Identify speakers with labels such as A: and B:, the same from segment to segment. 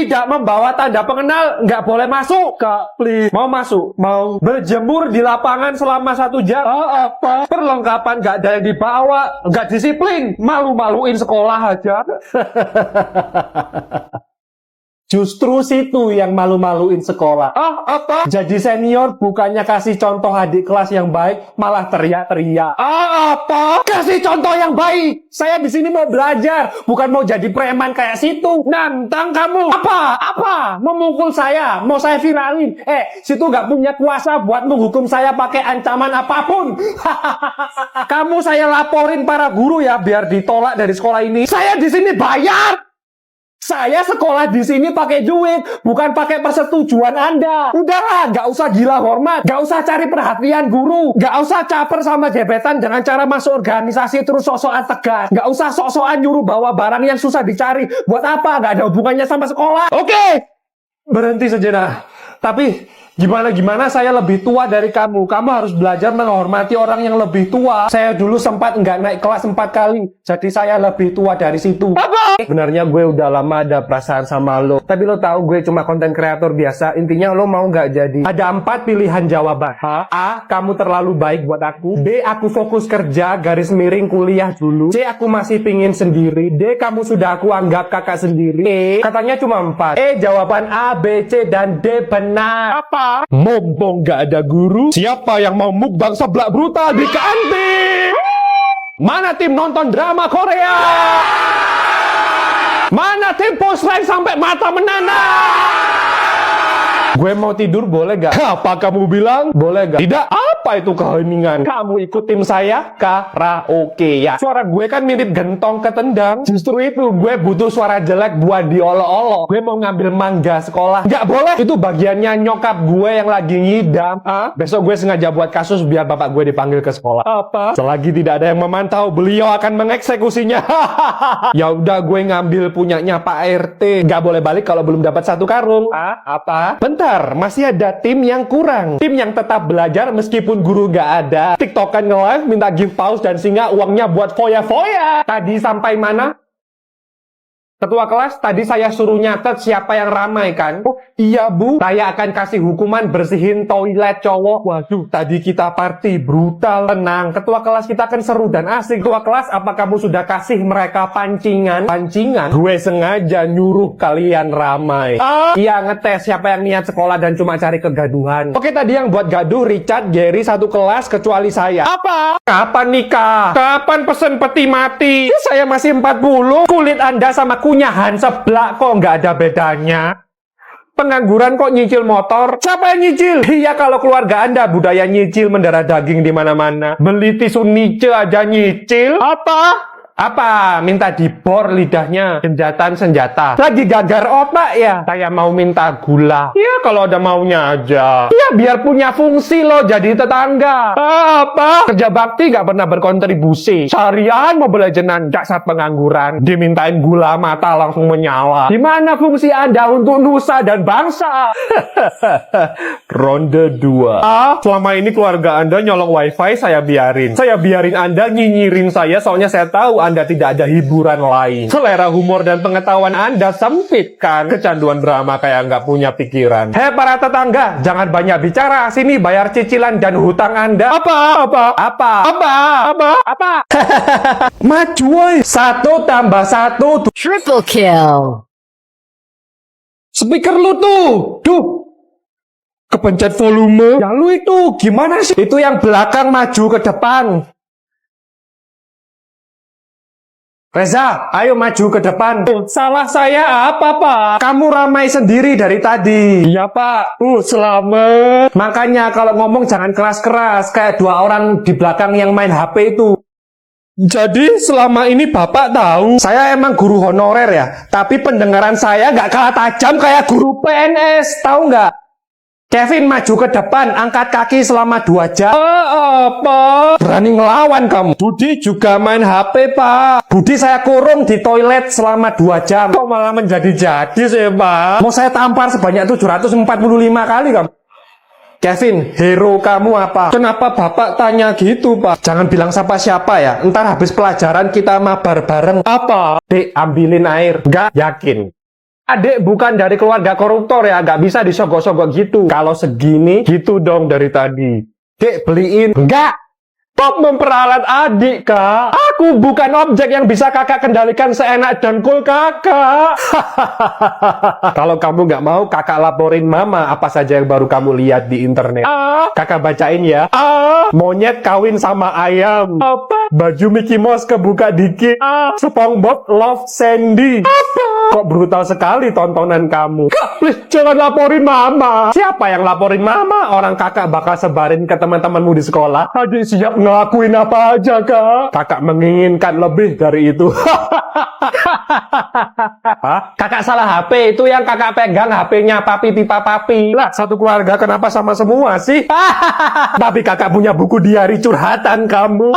A: tidak membawa tanda pengenal nggak boleh masuk.
B: Kak, please.
A: Mau masuk?
B: Mau.
A: Berjemur di lapangan selama 1 jam.
B: Apa?
A: Perlengkapan nggak ada yang dibawa, nggak disiplin, malu-maluin sekolah aja. Justru situ yang malu-maluin sekolah.
B: Apa?
A: Jadi senior bukannya kasih contoh adik kelas yang baik, malah teriak-teriak.
B: Apa?
A: Kasih contoh yang baik. Saya di sini mau belajar, bukan mau jadi preman kayak situ. Nantang kamu. Apa? Memukul saya, mau saya viralin. Situ nggak punya kuasa buat menghukum saya pakai ancaman apapun. Kamu saya laporin para guru ya, biar ditolak dari sekolah ini. Saya di sini bayar. Saya sekolah di sini pakai duit, bukan pakai persetujuan Anda. Udahlah, nggak usah gila hormat, nggak usah cari perhatian guru, nggak usah caper sama gebetan dengan cara masuk organisasi terus sok-sokan tegas, nggak usah sok-sokan nyuruh bawa barang yang susah dicari. Buat apa? Nggak ada hubungannya sama sekolah. Oke, berhenti sejenak. Tapi gimana saya lebih tua dari kamu. Kamu harus belajar menghormati orang yang lebih tua. Saya dulu sempat nggak naik kelas 4 kali. Jadi saya lebih tua dari situ.
B: Apa?
A: Sebenarnya gue udah lama ada perasaan sama lo. Tapi lo tahu gue cuma konten kreator biasa. Intinya lo mau nggak jadi. Ada 4 pilihan jawaban. A. Kamu terlalu baik buat aku. B. Aku fokus kerja, garis miring kuliah dulu. C. Aku masih pingin sendiri. D. Kamu sudah aku anggap kakak sendiri. E. Katanya cuma 4. Jawaban A, B, C, dan D benar.
B: Apa?
A: Mumpung nggak ada guru, siapa yang mau mukbang seblak brutal di kantin? Mana tim nonton drama Korea? Mana tim post rank sampai mata menanah? Gue mau tidur boleh gak? Apa kamu bilang? Boleh gak? Tidak. Apa itu keheningan? Kamu ikut tim saya karaoke ya. Suara gue kan mirip gentong ketendang. Justru itu gue butuh suara jelek buat diolok-olok. Gue mau ngambil mangga sekolah. Gak boleh. Itu bagiannya nyokap gue yang lagi ngidam. Besok gue sengaja buat kasus biar bapak gue dipanggil ke sekolah.
B: Apa?
A: Selagi tidak ada yang memantau, beliau akan mengeksekusinya. Ya udah, gue ngambil punyanya Pak RT. Gak boleh balik kalau belum dapat 1 karung. Apa? Bentar, masih ada tim yang kurang. Tim yang tetap belajar meskipun guru gak ada. TikTokan nge-live, minta give pause dan singa uangnya buat foya-foya. Tadi sampai mana? Ketua kelas, tadi saya suruh nyatet siapa yang ramai kan? Oh, iya bu. Saya akan kasih hukuman bersihin toilet cowok. Waduh, tadi kita party brutal. Tenang, ketua kelas kita kan seru dan asik. Ketua kelas, apa kamu sudah kasih mereka pancingan? Pancingan? Gue sengaja nyuruh kalian ramai. Iya, ngetes siapa yang niat sekolah dan cuma cari kegaduhan. Oke, tadi yang buat gaduh Richard, Gary, 1 kelas kecuali saya.
B: Apa?
A: Kapan nikah? Kapan pesen peti mati? Saya masih 40. Kulit Anda sama kunyahan seblak kok nggak ada bedanya. Pengangguran kok nyicil motor? Siapa yang nyicil? Iya, kalau keluarga Anda budaya nyicil mendarah daging di mana-mana. Beli tisu nice aja nyicil. Apa? Minta dibor lidahnya. Senjata. Lagi gagar otak ya? Saya mau minta gula. Iya, kalau ada maunya aja. Iya, biar punya fungsi loh jadi tetangga. Apa? Kerja bakti gak pernah berkontribusi. Seharian Mobile Legends dasar pengangguran. Dimintain gula mata langsung menyala. Dimana fungsi Anda untuk nusa dan bangsa? Ronde 2. Selama ini keluarga Anda nyolong wifi, saya biarin. Saya biarin Anda nyinyirin saya, soalnya saya tahu Anda tidak ada hiburan lain. Selera humor dan pengetahuan Anda sempit kan? Kecanduan drama kayak nggak punya pikiran. Hei para tetangga, jangan banyak bicara. Sini bayar cicilan dan hutang Anda. Apa? Maju woy. 1 tambah 1.
C: Triple kill.
A: Speaker lu tuh. Duh. Kepencet volume. Ya lu itu gimana sih? Itu yang belakang maju ke depan. Reza, ayo maju ke depan. Salah saya apa, Pak? Kamu ramai sendiri dari tadi. Iya, Pak. Selamat. Makanya kalau ngomong jangan keras-keras. Kayak 2 orang di belakang yang main HP itu. Jadi selama ini Bapak tahu, saya emang guru honorer ya. Tapi pendengaran saya nggak kalah tajam kayak guru PNS. Tahu nggak? Kevin, maju ke depan, angkat kaki selama 2 jam. Apa? Berani ngelawan kamu. Budi juga main HP, Pak. Budi saya kurung di toilet selama 2 jam. Kok malah menjadi-jadi sih, Pak? Mau saya tampar sebanyak 745 kali kamu. Kevin, hero kamu apa? Kenapa Bapak tanya gitu, Pak? Jangan bilang siapa-siapa ya. Ntar habis pelajaran kita mabar bareng. Apa? Dek, ambilin air. Nggak? Yakin? Adik bukan dari keluarga koruptor ya, nggak bisa disogok-sogok gitu. Kalau segini, gitu dong dari tadi. Dek, beliin. Enggak. Kok memperalat adik, Kak? Aku bukan objek yang bisa kakak kendalikan seenak dan cool kakak. Kalau kamu nggak mau, kakak laporin mama apa saja yang baru kamu lihat di internet. Kakak bacain ya. Monyet kawin sama ayam. Apa? Baju Mickey Mouse kebuka dikit. SpongeBob love Sandy. Apa? Kok brutal sekali tontonan kamu. Kak, please, jangan laporin mama. Siapa yang laporin mama? Orang kakak bakal sebarin ke teman-temanmu di sekolah. Adik siap ngelakuin apa aja, Kak. Kakak menginginkan lebih dari itu. Hah? Kakak salah HP. Itu yang kakak pegang HP-nya papi pipa papi. Lah, satu keluarga kenapa sama semua sih? Tapi kakak punya buku diari curhatan kamu.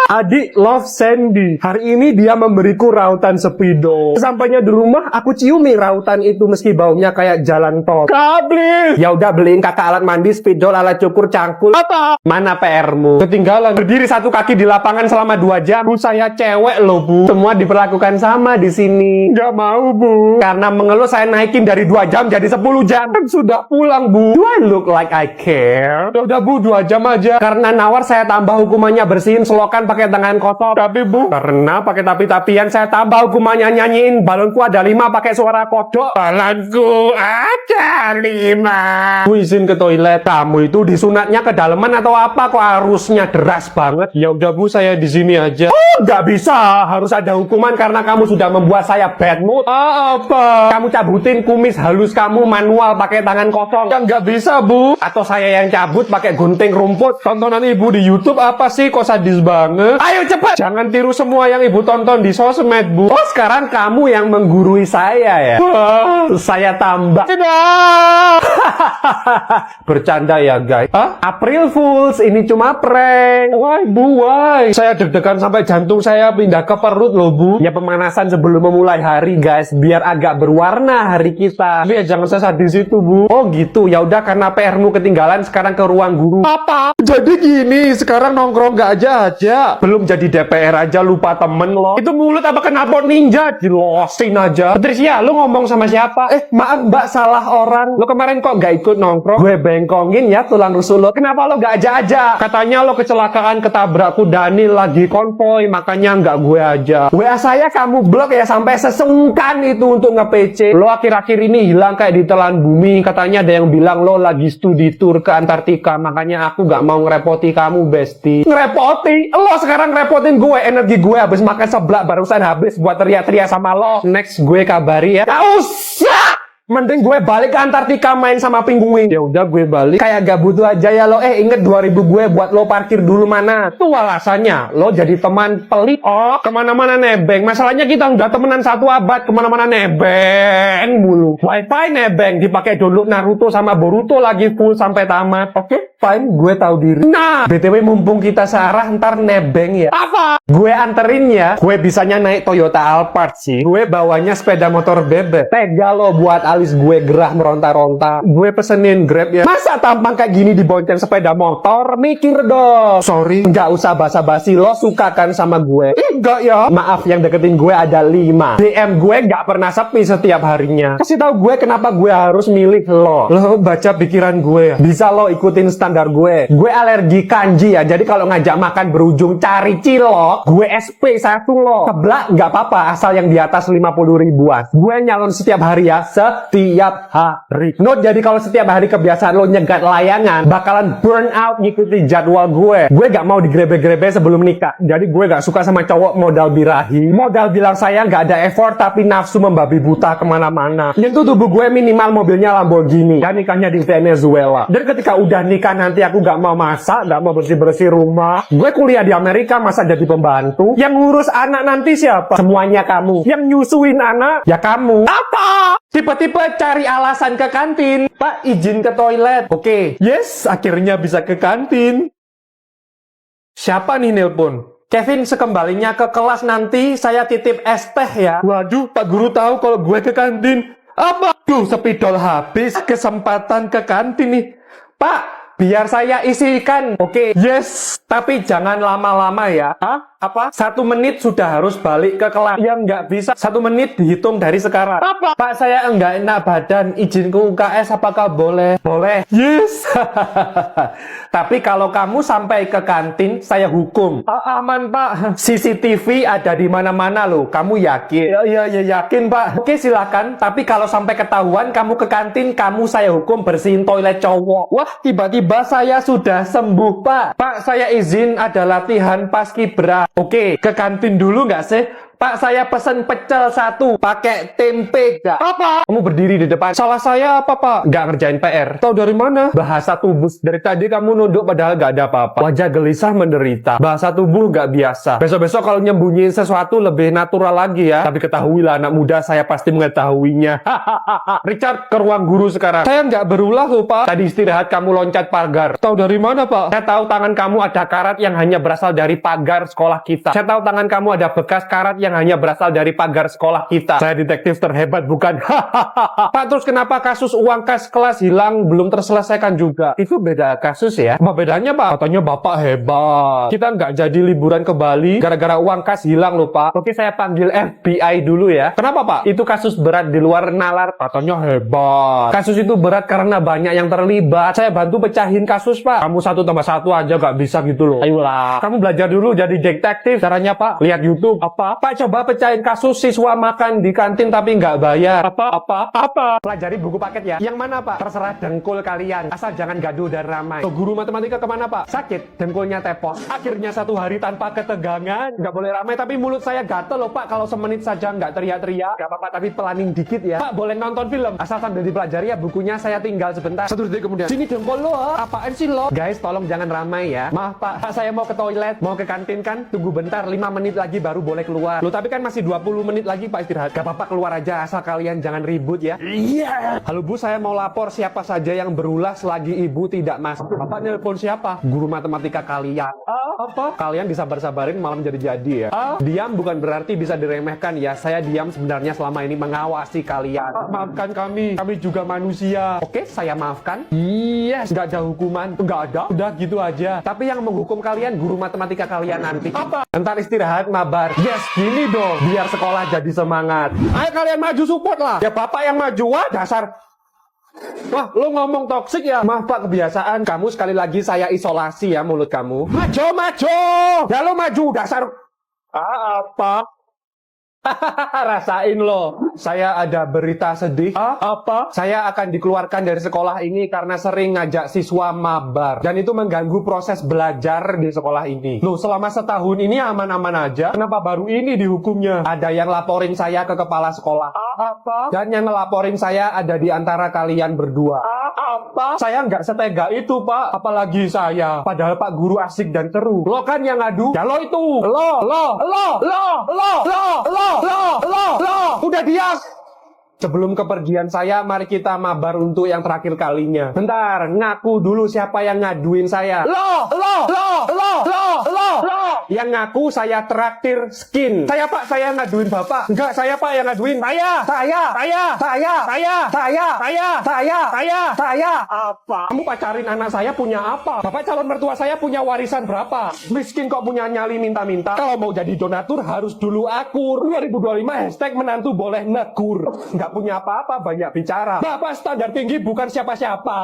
A: Adik love Sandy. Hari ini dia memberiku rautan speedo. Sampainya di rumah, aku ciumi rautan itu meski baunya kayak jalan tol. Kak, please. Ya udah beliin kakak alat mandi, spidol, alat cukur, cangkul. Apa? Mana PR-mu? Ketinggalan. Berdiri satu kaki di lapangan selama 2 jam. Bu, saya cewek loh, Bu. Semua diperlakukan sama di sini. Gak mau, Bu. Karena mengeluh saya naikin dari 2 jam jadi 10 jam. Kan sudah pulang, Bu. Do I look like I care? Ya udah, Bu, 2 jam aja. Karena nawar saya tambah hukumannya bersihin selokan pakai tangan kotor. Tapi, Bu, karena pakai tapi-tapian saya tambah hukumannya nyanyiin balonku ada 5 pakai suara kodok. Balonku ada 5. Bu, izin ke toilet. Kamu itu disunatnya kedalaman atau apa? Kok arusnya deras banget? Ya udah, Bu, saya di sini aja. Oh, nggak bisa. Harus ada hukuman karena kamu sudah membuat saya bad mood. Apa? Kamu cabutin kumis halus kamu manual pakai tangan kosong. Ya nggak bisa, Bu. Atau saya yang cabut pakai gunting rumput. Tontonan ibu di YouTube apa sih? Kok sadis banget? Ayo cepat. Jangan tiru semua yang ibu tonton di sosmed, Bu. Oh, sekarang kamu yang menggurui saya ya? Saya tambah. Tidak. Bercanda ya, guys. Hah? April Fools, ini cuma prank. Why, Bu? Why? Saya deg-degan sampai jantung saya pindah ke perut loh, Bu. Ya pemanasan sebelum memulai hari, guys. Biar agak berwarna hari kita. Tapi ya jangan sesadis itu, Bu. Oh gitu. Ya udah, karena PR-mu ketinggalan, sekarang ke ruang guru. Apa? Jadi gini, sekarang nongkrong nggak aja. Belum jadi DPR aja lupa temen lo. Itu mulut apa knalpot ninja? Dilosin aja. Patricia, lu ngomong sama siapa? Maaf mbak, salah orang. Lo kemarin kok nggak ikut nongkrong? Gue bengkongin ya tulang rusuk lo. Kenapa lo nggak aja? Katanya lo kecelakaan ketabrak Daniel lagi konvoy, makanya nggak gue aja. WA saya kamu blok ya sampai sesungkan itu untuk nge-PC. Lo akhir-akhir ini hilang kayak ditelan bumi. Katanya ada yang bilang lo lagi studi tour ke Antartika, makanya aku nggak mau ngerepoti kamu, Besti. Ngerepoti? Lo sekarang ngerepotin gue. Energi gue habis makan seblak barusan habis buat teriak-teriak sama lo. Next gue kabari ya. Gak usah! Mending gue balik ke Antartika main sama pingguin. Ya udah gue balik. Kayak gak butuh aja ya lo. Inget 2000 gue buat lo parkir dulu mana. Tuh alasannya. Lo jadi teman pelit. Oh, kemana-mana nebeng. Masalahnya kita udah temenan 1 abad. Kemana-mana nebeng mulu. Wifi nebeng. Dipakai download Naruto sama Boruto lagi full sampai tamat. Oke, fine. Gue tahu diri. Nah, BTW mumpung kita searah ntar nebeng ya. Apa? Gue anterin ya. Gue bisanya naik Toyota Alphard sih. Gue bawanya sepeda motor bebek. Tega lo buat alis gue gerah meronta-ronta. Gue pesenin Grab ya. Masa tampang kayak gini dibonceng sepeda motor? Mikir dong. Sorry. Nggak usah basa-basi. Lo suka kan sama gue? Enggak ya. Maaf, yang deketin gue ada 5. DM gue nggak pernah sepi setiap harinya. Kasih tahu gue kenapa gue harus milih lo. Lo baca pikiran gue. Bisa lo ikutin standar gue. Gue alergi kanji ya. Jadi kalau ngajak makan berujung cari cilok, gue SP 1 lo. Keblak nggak apa-apa asal yang di atas 50 ribuan. Gue nyalon setiap hari ya. Setiap hari. Note, jadi kalau setiap hari kebiasaan lo nyegat layangan, bakalan burn out ngikuti jadwal gue. Gue gak mau digrebe-grebe sebelum nikah. Jadi gue gak suka sama cowok modal birahi. Modal bilang sayang gak ada effort, tapi nafsu membabi buta kemana-mana. Nyentuh tubuh gue minimal mobilnya Lamborghini. Dan nikahnya di Venezuela. Dan ketika udah nikah nanti aku gak mau masak, gak mau bersih-bersih rumah. Gue kuliah di Amerika, masa jadi pembantu? Yang ngurus anak nanti siapa? Semuanya kamu. Yang nyusuin anak? Ya kamu. Apa? Tipe-tipe cari alasan ke kantin. Pak, izin ke toilet. Oke. Yes, akhirnya bisa ke kantin. Siapa nih nelpon? Kevin, sekembalinya ke kelas nanti saya titip es teh ya. Waduh, Pak Guru tahu kalau gue ke kantin. Apa? Duh, spidol habis. Kesempatan ke kantin nih. Pak, biar saya isikan. Oke. Yes. Tapi jangan lama-lama ya. Hah? Apa? 1 menit sudah harus balik ke kelas. Ya nggak bisa. 1 menit dihitung dari sekarang. Apa? Pak, saya enggak enak badan. Izin ke UKS apakah boleh? Boleh. Yes. Tapi kalau kamu sampai ke kantin, saya hukum. Aman, Pak. CCTV ada di mana-mana loh. Kamu yakin? Ya, yakin, Pak. Oke, silakan. Tapi kalau sampai ketahuan kamu ke kantin, kamu saya hukum bersihin toilet cowok. Wah, tiba-tiba saya sudah sembuh, Pak. Pak, saya izin ada latihan paskibra. Oke, ke kantin dulu nggak sih? Pak, saya pesen pecel 1 pakai tempe. Apa? Kamu berdiri di depan. Salah saya apa, Pak? Nggak ngerjain PR. Tahu dari mana? Bahasa tubuh. Dari tadi kamu nunduk padahal nggak ada apa-apa. Wajah gelisah menderita. Bahasa tubuh nggak biasa. Besok-besok kalau nyembunyiin sesuatu lebih natural lagi ya. Tapi ketahuilah anak muda, saya pasti mengetahuinya. Richard, ke ruang guru sekarang. Saya nggak berulah loh, Pak. Tadi istirahat kamu loncat pagar. Tahu dari mana, Pak? Saya tahu tangan kamu ada karat yang hanya berasal dari pagar sekolah kita. Saya tahu tangan kamu ada bekas karat yang hanya berasal dari pagar sekolah kita. Saya detektif terhebat, bukan? Pak, terus kenapa kasus uang kas kelas hilang belum terselesaikan juga? Itu beda kasus ya? Apa bedanya, Pak? Katanya Bapak hebat. Kita nggak jadi liburan ke Bali gara-gara uang kas hilang loh, Pak. Oke, saya panggil FBI dulu ya. Kenapa, Pak? Itu kasus berat di luar nalar. Katanya hebat. Kasus itu berat karena banyak yang terlibat. Saya bantu pecahin kasus, Pak. Kamu 1 tambah 1 aja nggak bisa gitu loh. Ayolah. Kamu belajar dulu jadi detektif. Caranya, Pak, lihat YouTube. Apa? Pak, coba pecahin kasus siswa makan di kantin tapi nggak bayar. Apa? Pelajari buku paket ya. Yang mana, Pak? Terserah dengkul kalian. Asal jangan gaduh dan ramai. Guru matematika kemana, Pak? Sakit. Dengkulnya tepos. Akhirnya 1 hari tanpa ketegangan. Nggak boleh ramai tapi mulut saya gatel loh, Pak. Kalau semenit saja nggak teriak-teriak. Nggak apa-apa tapi pelanin dikit ya. Pak, boleh nonton film. Asal sambil dipelajari ya bukunya saya tinggal sebentar. 1 detik kemudian. Sini dengkul lo, ha? Apaan sih lo? Guys, tolong jangan ramai ya. Maaf, Pak. Saya mau ke toilet. Mau ke kantin kan? Tunggu bentar. 5 menit lagi baru boleh keluar. Lo tapi kan masih 20 menit lagi, Pak, istirahat. Gak apa-apa, keluar aja asal kalian jangan ribut ya. Iya. Halo Bu, saya mau lapor siapa saja yang berulah selagi Ibu tidak masuk. Bapak nelpon siapa? Guru matematika kalian. Apa? Kalian disabar-sabarin malam jadi-jadi ya. Diam bukan berarti bisa diremehkan ya. Saya diam sebenarnya selama ini mengawasi kalian. Maafkan kami juga manusia. Oke, saya maafkan. Yes, gak ada hukuman. Gak ada, udah gitu aja. Tapi yang menghukum kalian guru matematika kalian nanti. Apa? Ntar istirahat mabar. Yes, gini dong. Biar sekolah jadi semangat. Ayo kalian maju support lah. Ya Bapak yang maju, wah dasar. Wah, lo ngomong toksik ya? Maaf, Pak, kebiasaan. Kamu sekali lagi saya isolasi ya mulut kamu. Maju! Ya lo maju, dasar. Apa? Rasain lo. Saya ada berita sedih. Apa? Saya akan dikeluarkan dari sekolah ini karena sering ngajak siswa mabar. Dan itu mengganggu proses belajar di sekolah ini. Loh, selama setahun ini aman-aman aja. Kenapa baru ini dihukumnya? Ada yang laporin saya ke kepala sekolah. Apa? Dan yang ngelaporin saya ada di antara kalian berdua. Apa? Saya nggak setega itu, Pak. Apalagi saya. Padahal Pak Guru asik dan seru. Lo kan yang ngadu. Ya lo itu. Lo. Udah diam. Sebelum kepergian saya, mari kita mabar untuk yang terakhir kalinya. Bentar, ngaku dulu siapa yang ngaduin saya. Lo. Yang ngaku saya traktir skin. Saya, Pak, saya ngaduin Bapak. Enggak, saya, Pak, yang ngaduin. Saya. Apa? Kamu pacarin anak saya punya apa? Bapak calon mertua saya punya warisan berapa? Miskin kok punya nyali minta-minta. Kalau mau jadi donatur harus dulu akur. 2025 hashtag menantu boleh negur. Nggak punya apa-apa, banyak bicara. Bapak standar tinggi bukan siapa-siapa.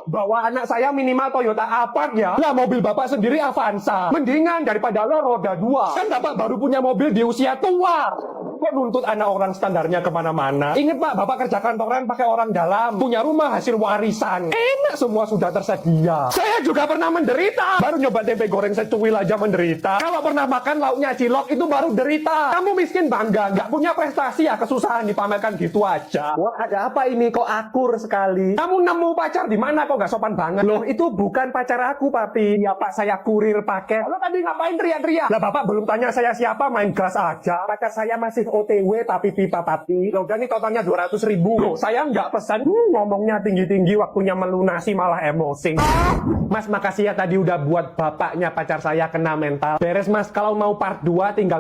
A: Bawa anak saya minimal Toyota Alphard ya. Lah mobil Bapak sendiri Avanza. Mendingan daripada lo roda 2. Kan Bapak baru punya mobil di usia tua. Kok nuntut anak orang standarnya kemana-mana? Ingat, Pak, Bapak kerja kantoran pakai orang dalam. Punya rumah hasil warisan. Enak semua sudah tersedia. Saya juga pernah menderita. Baru nyoba tempe goreng secuil aja menderita. Kalau pernah makan lauknya cilok itu baru derita. Kamu miskin bangga, nggak punya prestasi ya kesusahan dipamerkan gitu aja. Wah, ada apa ini kok akur sekali? Kamu nemu pacar di mana kok nggak sopan banget? Loh, itu bukan pacar aku, Papi. Ya, Pak, saya kurir paket. Lo tadi ngapain teriak-teriak? Lah, Bapak belum tanya saya siapa, main gas aja. Pacar saya masih OTW tapi pipa Papi. Loh, dan ini totalnya 200.000. Loh, saya nggak pesan. Ngomongnya tinggi-tinggi, waktunya melunasi malah emosi. Mas, makasih ya tadi udah buat bapaknya pacar saya kena mental. Beres, Mas. Kalau mau part 2 tinggal